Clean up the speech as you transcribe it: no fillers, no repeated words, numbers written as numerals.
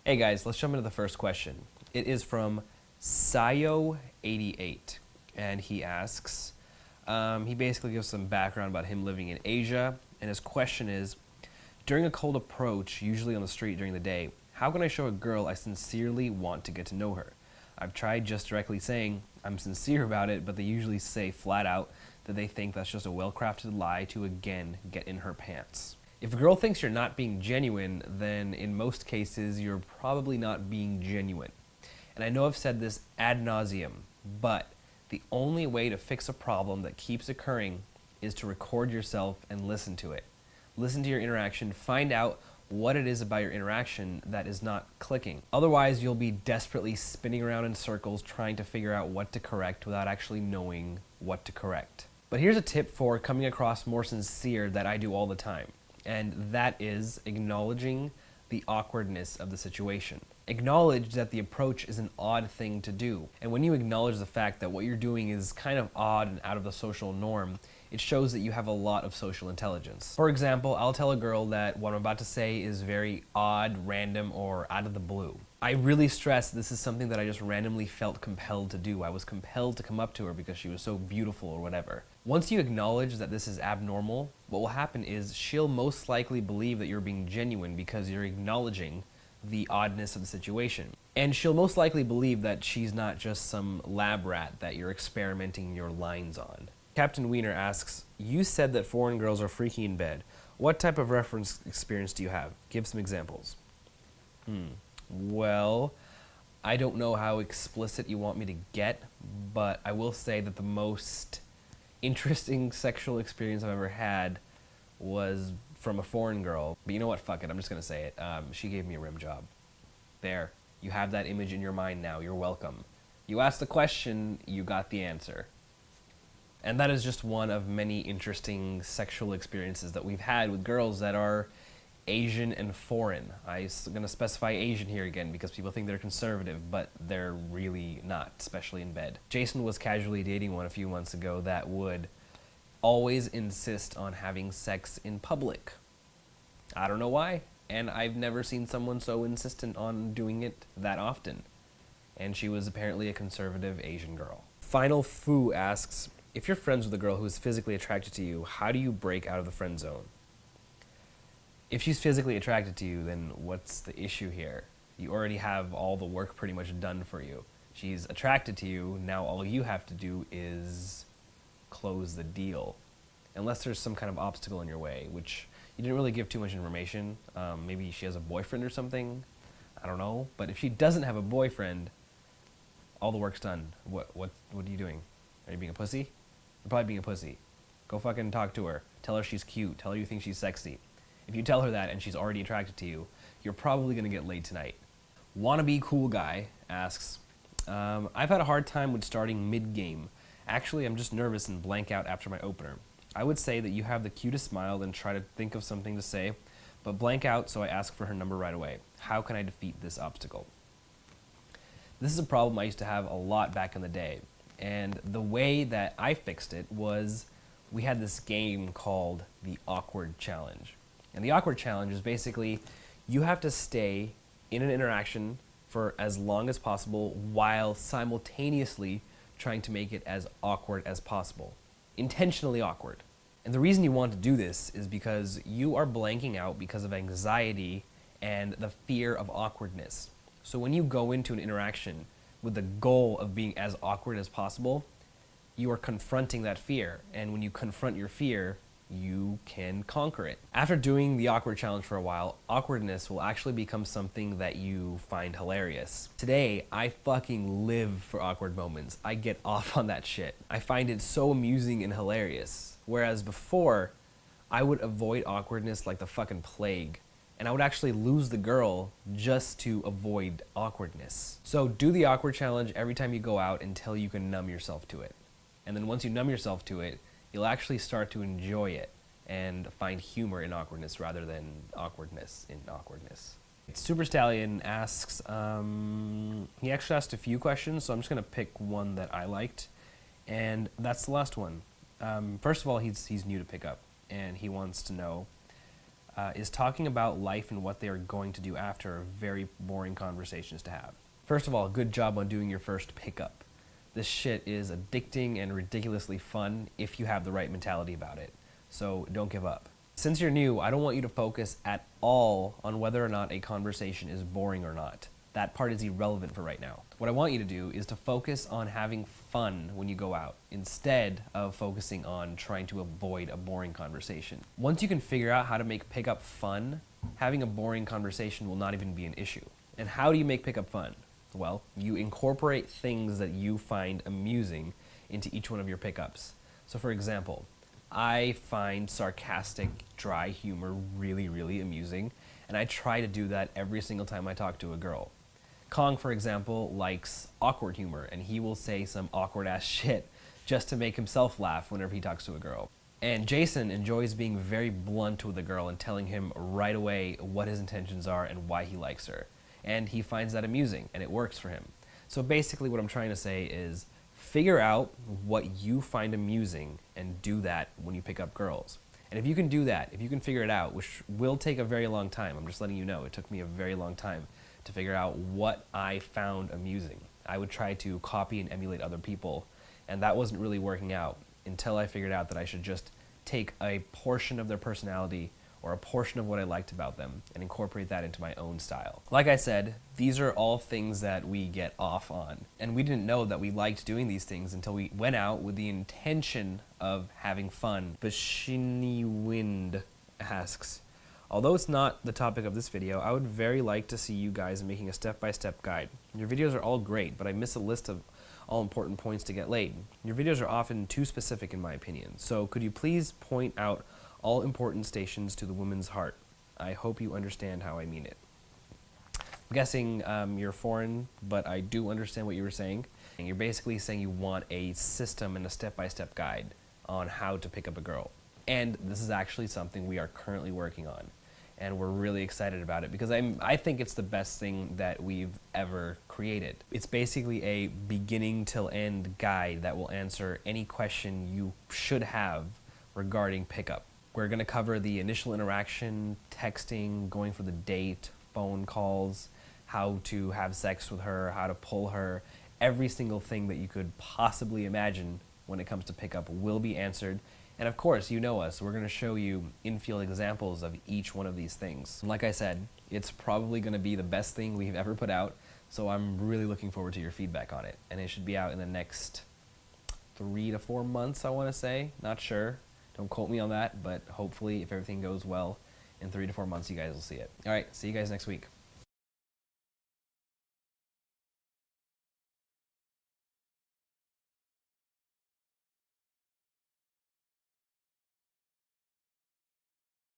Hey guys, let's jump into the first question. It is from Sayo88, and he asks, he basically gives some background about him living in Asia, and his question is, during a cold approach, usually on the street during the day, how can I show a girl I sincerely want to get to know her? I've tried just directly saying I'm sincere about it, but they usually say flat out that they think that's just a well-crafted lie to again get in her pants. If a girl thinks you're not being genuine, then in most cases you're probably not being genuine. And I know I've said this ad nauseum, but the only way to fix a problem that keeps occurring is to record yourself and listen to it. Listen to your interaction, find out what it is about your interaction that is not clicking. Otherwise, you'll be desperately spinning around in circles trying to figure out what to correct without actually knowing what to correct. But here's a tip for coming across more sincere that I do all the time, and that is acknowledging the awkwardness of the situation. Acknowledge that the approach is an odd thing to do, and when you acknowledge the fact that what you're doing is kind of odd and out of the social norm, it shows that you have a lot of social intelligence. For example, I'll tell a girl that what I'm about to say is very odd, random, or out of the blue. I really stress this is something that I just randomly felt compelled to do. I was compelled to come up to her because she was so beautiful or whatever. Once you acknowledge that this is abnormal, what will happen is she'll most likely believe that you're being genuine because you're acknowledging the oddness of the situation. And she'll most likely believe that she's not just some lab rat that you're experimenting your lines on. Captain Wiener asks, you said that foreign girls are freaky in bed. What type of reference experience do you have? Give some examples. Well, I don't know how explicit you want me to get, but I will say that the most interesting sexual experience I've ever had was from a foreign girl. But you know what? Fuck it. I'm just going to say it. She gave me a rim job. There. You have that image in your mind now. You're welcome. You asked the question, you got the answer. And that is just one of many interesting sexual experiences that we've had with girls that are Asian and foreign. I'm going to specify Asian here again because people think they're conservative, but they're really not, especially in bed. Jason was casually dating one a few months ago that would always insist on having sex in public. I don't know why, and I've never seen someone so insistent on doing it that often. And she was apparently a conservative Asian girl. Final Foo asks, if you're friends with a girl who is physically attracted to you, how do you break out of the friend zone? If she's physically attracted to you, then what's the issue here? You already have all the work pretty much done for you. She's attracted to you, now all you have to do is close the deal. Unless there's some kind of obstacle in your way, which you didn't really give too much information. Maybe she has a boyfriend or something. I don't know. But if she doesn't have a boyfriend, all the work's done. What are you doing? Are you being a pussy? You're probably being a pussy. Go fucking talk to her. Tell her she's cute. Tell her you think she's sexy. If you tell her that and she's already attracted to you, you're probably going to get laid tonight. Wannabe Cool Guy asks, I've had a hard time with starting mid-game. Actually, I'm just nervous and blank out after my opener. I would say that you have the cutest smile and try to think of something to say, but blank out, so I ask for her number right away. How can I defeat this obstacle? This is a problem I used to have a lot back in the day. And the way that I fixed it was we had this game called the Awkward Challenge. And the Awkward Challenge is basically you have to stay in an interaction for as long as possible while simultaneously trying to make it as awkward as possible. Intentionally awkward. And the reason you want to do this is because you are blanking out because of anxiety and the fear of awkwardness. So when you go into an interaction with the goal of being as awkward as possible, you are confronting that fear. And when you confront your fear, you can conquer it. After doing the Awkward Challenge for a while, awkwardness will actually become something that you find hilarious. Today, I fucking live for awkward moments. I get off on that shit. I find it so amusing and hilarious. Whereas before, I would avoid awkwardness like the fucking plague. And I would actually lose the girl just to avoid awkwardness. So do the Awkward Challenge every time you go out until you can numb yourself to it. And then once you numb yourself to it, you'll actually start to enjoy it and find humor in awkwardness rather than awkwardness in awkwardness. Super Stallion asks, he actually asked a few questions, so I'm just gonna pick one that I liked, and that's the last one. First of all, he's new to pickup, and he wants to know, is talking about life and what they are going to do after are very boring conversations to have. First of all, good job on doing your first pickup. This shit is addicting and ridiculously fun if you have the right mentality about it. So don't give up. Since you're new, I don't want you to focus at all on whether or not a conversation is boring or not. That part is irrelevant for right now. What I want you to do is to focus on having fun when you go out, instead of focusing on trying to avoid a boring conversation. Once you can figure out how to make pickup fun, having a boring conversation will not even be an issue. And how do you make pickup fun? Well, you incorporate things that you find amusing into each one of your pickups. So for example, I find sarcastic, dry humor really, really amusing, and I try to do that every single time I talk to a girl. Kong, for example, likes awkward humor, and he will say some awkward ass shit just to make himself laugh whenever he talks to a girl. And Jason enjoys being very blunt with a girl and telling him right away what his intentions are and why he likes her. And he finds that amusing, and it works for him. So basically what I'm trying to say is figure out what you find amusing and do that when you pick up girls. And if you can do that, if you can figure it out, which will take a very long time, I'm just letting you know, it took me a very long time to figure out what I found amusing. I would try to copy and emulate other people, and that wasn't really working out until I figured out that I should just take a portion of their personality or a portion of what I liked about them and incorporate that into my own style. Like I said, these are all things that we get off on, and we didn't know that we liked doing these things until we went out with the intention of having fun. Bashini Wind asks, although it's not the topic of this video, I would very like to see you guys making a step-by-step guide. Your videos are all great, but I miss a list of all important points to get laid. Your videos are often too specific in my opinion, so could you please point out all important stations to the woman's heart? I hope you understand how I mean it. I'm guessing you're foreign, but I do understand what you were saying. And you're basically saying you want a system and a step-by-step guide on how to pick up a girl. And this is actually something we are currently working on. And we're really excited about it because I think it's the best thing that we've ever created. It's basically a beginning till end guide that will answer any question you should have regarding pickup. We're going to cover the initial interaction, texting, going for the date, phone calls, how to have sex with her, how to pull her. Every single thing that you could possibly imagine when it comes to pickup will be answered. And of course, you know us, we're going to show you in-field examples of each one of these things. Like I said, it's probably going to be the best thing we've ever put out, so I'm really looking forward to your feedback on it. And it should be out in the next 3 to 4 months, I want to say. Not sure. Don't quote me on that, but hopefully, if everything goes well, in 3 to 4 months, you guys will see it. All right, see you guys next week.